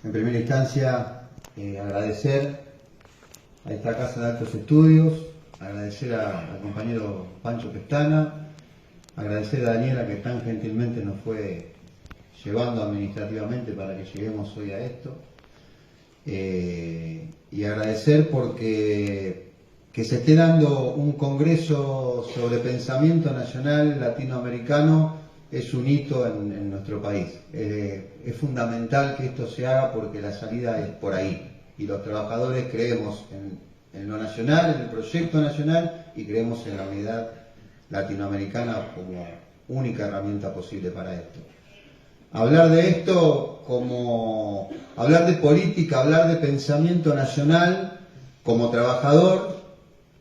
en primera instancia, agradecer a esta Casa de Altos Estudios, agradecer al compañero Pancho Pestana, agradecer a Daniela que tan gentilmente nos fue llevando administrativamente para que lleguemos hoy a esto, y agradecer porque que se esté dando un congreso sobre pensamiento nacional latinoamericano es un hito en nuestro país. Es fundamental que esto se haga porque la salida es por ahí. Y los trabajadores creemos en lo nacional, en el proyecto nacional, y creemos en la unidad latinoamericana como única herramienta posible para esto. Hablar de esto como hablar de política, hablar de pensamiento nacional como trabajador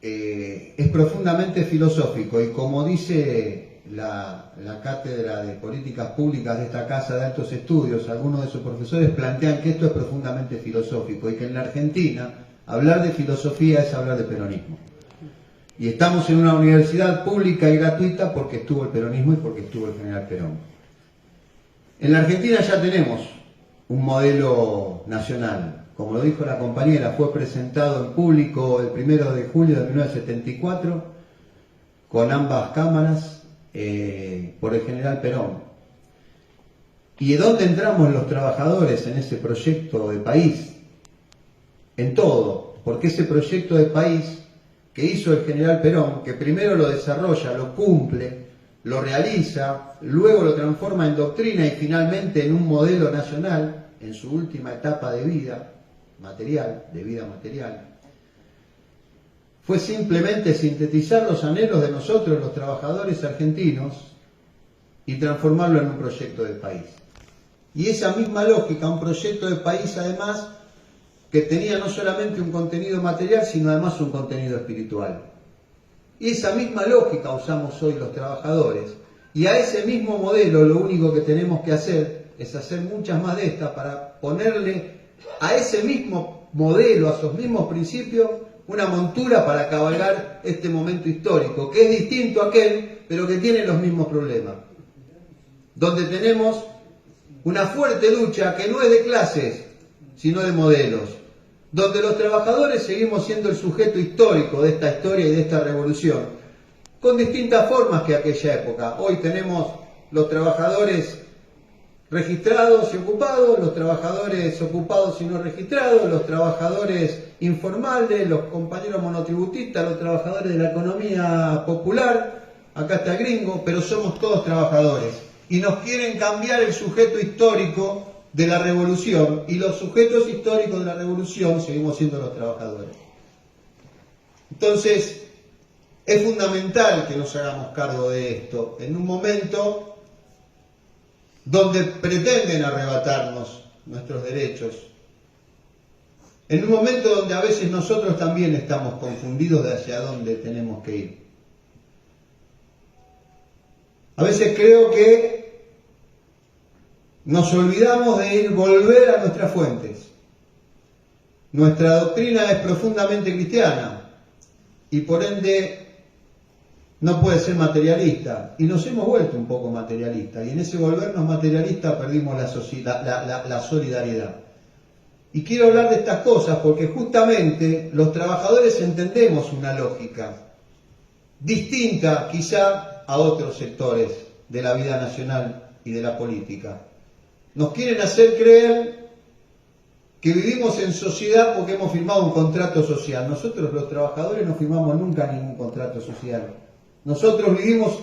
es profundamente filosófico, y como dice la cátedra de políticas públicas de esta Casa de Altos Estudios, algunos de sus profesores plantean que esto es profundamente filosófico y que en la Argentina hablar de filosofía es hablar de peronismo. Y estamos en una universidad pública y gratuita porque estuvo el peronismo y porque estuvo el general Perón. En la Argentina ya tenemos un modelo nacional. Como lo dijo la compañera, fue presentado en público el 1 de julio de 1974 con ambas cámaras por el general Perón. ¿Y dónde entramos los trabajadores en ese proyecto de país? En todo, porque ese proyecto de país que hizo el general Perón, que primero lo desarrolla, lo cumple, lo realiza, luego lo transforma en doctrina y finalmente en un modelo nacional en su última etapa de vida material, fue simplemente sintetizar los anhelos de nosotros, los trabajadores argentinos, y transformarlo en un proyecto de país. Y esa misma lógica, un proyecto de país además, que tenía no solamente un contenido material, sino además un contenido espiritual. Y esa misma lógica usamos hoy los trabajadores. Y a ese mismo modelo lo único que tenemos que hacer es hacer muchas más de estas para ponerle a ese mismo modelo, a esos mismos principios, una montura para cabalgar este momento histórico, que es distinto a aquel, pero que tiene los mismos problemas. Donde tenemos una fuerte lucha que no es de clases, sino de modelos. Donde los trabajadores seguimos siendo el sujeto histórico de esta historia y de esta revolución, con distintas formas que aquella época. Hoy tenemos los trabajadores registrados y ocupados, los trabajadores ocupados y no registrados, los trabajadores informales, los compañeros monotributistas, los trabajadores de la economía popular. Acá está el gringo, pero somos todos trabajadores. Y nos quieren cambiar el sujeto histórico de la revolución, y los sujetos históricos de la revolución seguimos siendo los trabajadores. Entonces, es fundamental que nos hagamos cargo de esto en un momento donde pretenden arrebatarnos nuestros derechos, en un momento donde a veces nosotros también estamos confundidos de hacia dónde tenemos que ir. A veces creo que nos olvidamos de volver a nuestras fuentes. Nuestra doctrina es profundamente cristiana y por ende no puede ser materialista. Y nos hemos vuelto un poco materialistas, y en ese volvernos materialistas perdimos la solidaridad. Y quiero hablar de estas cosas porque justamente los trabajadores entendemos una lógica distinta quizá a otros sectores de la vida nacional y de la política. Nos quieren hacer creer que vivimos en sociedad porque hemos firmado un contrato social. Nosotros los trabajadores no firmamos nunca ningún contrato social. Nosotros vivimos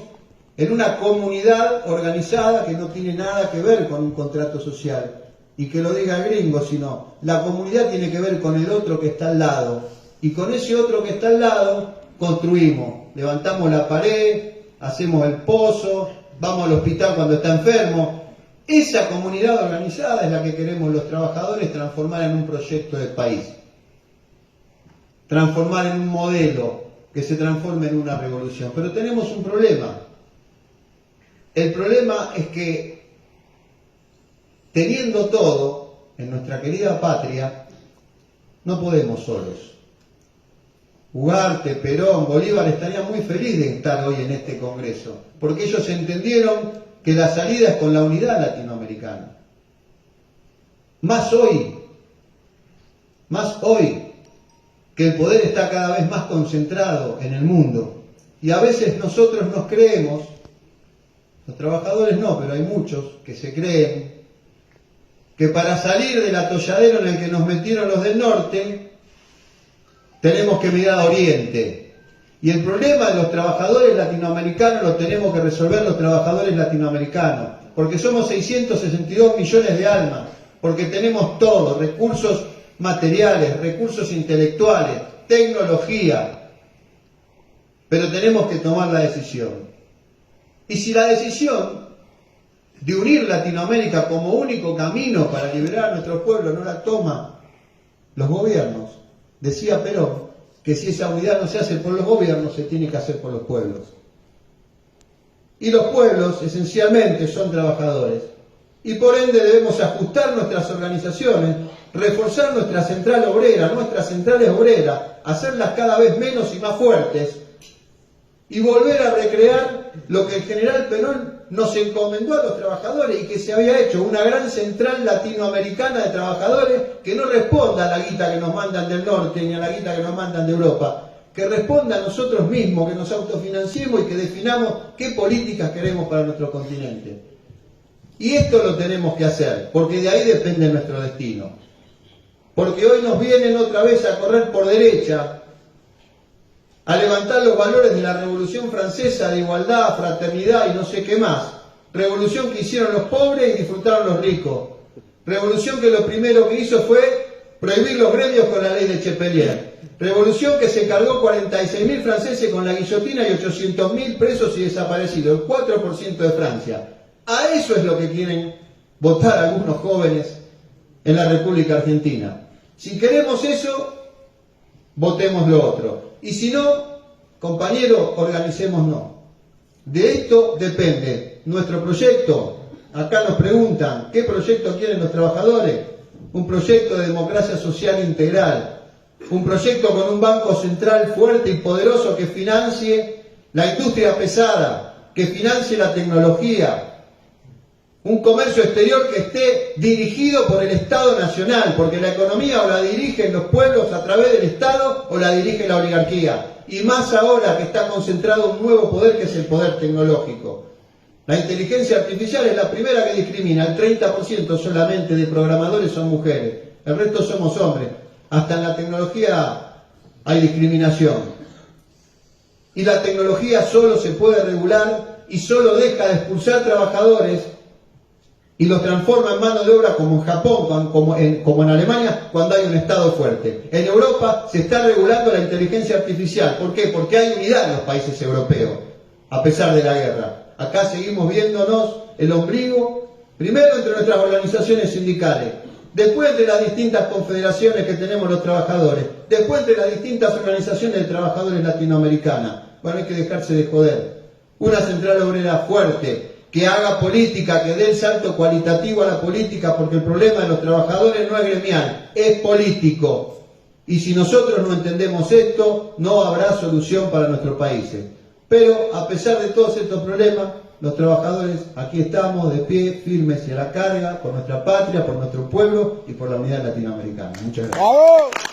en una comunidad organizada que no tiene nada que ver con un contrato social. Y que lo diga el gringo, sino la comunidad tiene que ver con el otro que está al lado. Y con ese otro que está al lado construimos. Levantamos la pared, hacemos el pozo, vamos al hospital cuando está enfermo. Esa comunidad organizada es la que queremos los trabajadores transformar en un proyecto de país. Transformar en un modelo que se transforme en una revolución. Pero tenemos un problema. El problema es que, teniendo todo en nuestra querida patria, no podemos solos. Ugarte, Perón, Bolívar estarían muy felices de estar hoy en este congreso, porque ellos entendieron que la salida es con la unidad latinoamericana. más hoy que el poder está cada vez más concentrado en el mundo. Y a veces nosotros nos creemos, los trabajadores no, pero hay muchos que se creen, que para salir del atolladero en el que nos metieron los del norte, tenemos que mirar a Oriente. Y el problema de los trabajadores latinoamericanos lo tenemos que resolver los trabajadores latinoamericanos, porque somos 662 millones de almas, porque tenemos todo, recursos materiales, recursos intelectuales, tecnología, pero tenemos que tomar la decisión. Y si la decisión de unir Latinoamérica como único camino para liberar a nuestro pueblo no la toman los gobiernos, decía Perón que si esa unidad no se hace por los gobiernos, se tiene que hacer por los pueblos. Y los pueblos esencialmente son trabajadores. Y por ende debemos ajustar nuestras organizaciones, reforzar nuestra central obrera, nuestras centrales obreras, hacerlas cada vez menos y más fuertes, y volver a recrear lo que el general Perón nos encomendó a los trabajadores y que se había hecho, una gran central latinoamericana de trabajadores que no responda a la guita que nos mandan del norte ni a la guita que nos mandan de Europa, que responda a nosotros mismos, que nos autofinanciemos y que definamos qué políticas queremos para nuestro continente. Y esto lo tenemos que hacer, porque de ahí depende nuestro destino. Porque hoy nos vienen otra vez a correr por derecha, a levantar los valores de la Revolución Francesa de igualdad, fraternidad y no sé qué más. Revolución que hicieron los pobres y disfrutaron los ricos. Revolución que lo primero que hizo fue prohibir los gremios con la ley de Chepelier. Revolución que se cargó 46.000 franceses con la guillotina y 800.000 presos y desaparecidos, el 4% de Francia. A eso es lo que quieren votar algunos jóvenes en la República Argentina. Si queremos eso, votemos lo otro. Y si no, compañeros, organicémonos. De esto depende nuestro proyecto. Acá nos preguntan, ¿qué proyecto quieren los trabajadores? Un proyecto de democracia social integral. Un proyecto con un banco central fuerte y poderoso que financie la industria pesada, que financie la tecnología. Un comercio exterior que esté dirigido por el Estado Nacional, porque la economía o la dirigen los pueblos a través del Estado o la dirige la oligarquía. Y más ahora que está concentrado un nuevo poder que es el poder tecnológico. La inteligencia artificial es la primera que discrimina, el 30% solamente de programadores son mujeres, el resto somos hombres. Hasta en la tecnología hay discriminación. Y la tecnología solo se puede regular y solo deja de expulsar trabajadores y los transforma en mano de obra como en Japón, como en Alemania, cuando hay un Estado fuerte. En Europa se está regulando la inteligencia artificial. ¿Por qué? Porque hay unidad en los países europeos, a pesar de la guerra. Acá seguimos viéndonos el ombligo, primero entre nuestras organizaciones sindicales, después entre las distintas confederaciones que tenemos los trabajadores, después entre las distintas organizaciones de trabajadores latinoamericanas. Bueno, hay que dejarse de joder. Una central obrera fuerte, que haga política, que dé el salto cualitativo a la política, porque el problema de los trabajadores no es gremial, es político. Y si nosotros no entendemos esto, no habrá solución para nuestros países. Pero a pesar de todos estos problemas, los trabajadores aquí estamos de pie, firmes y a la carga, por nuestra patria, por nuestro pueblo y por la unidad latinoamericana. Muchas gracias.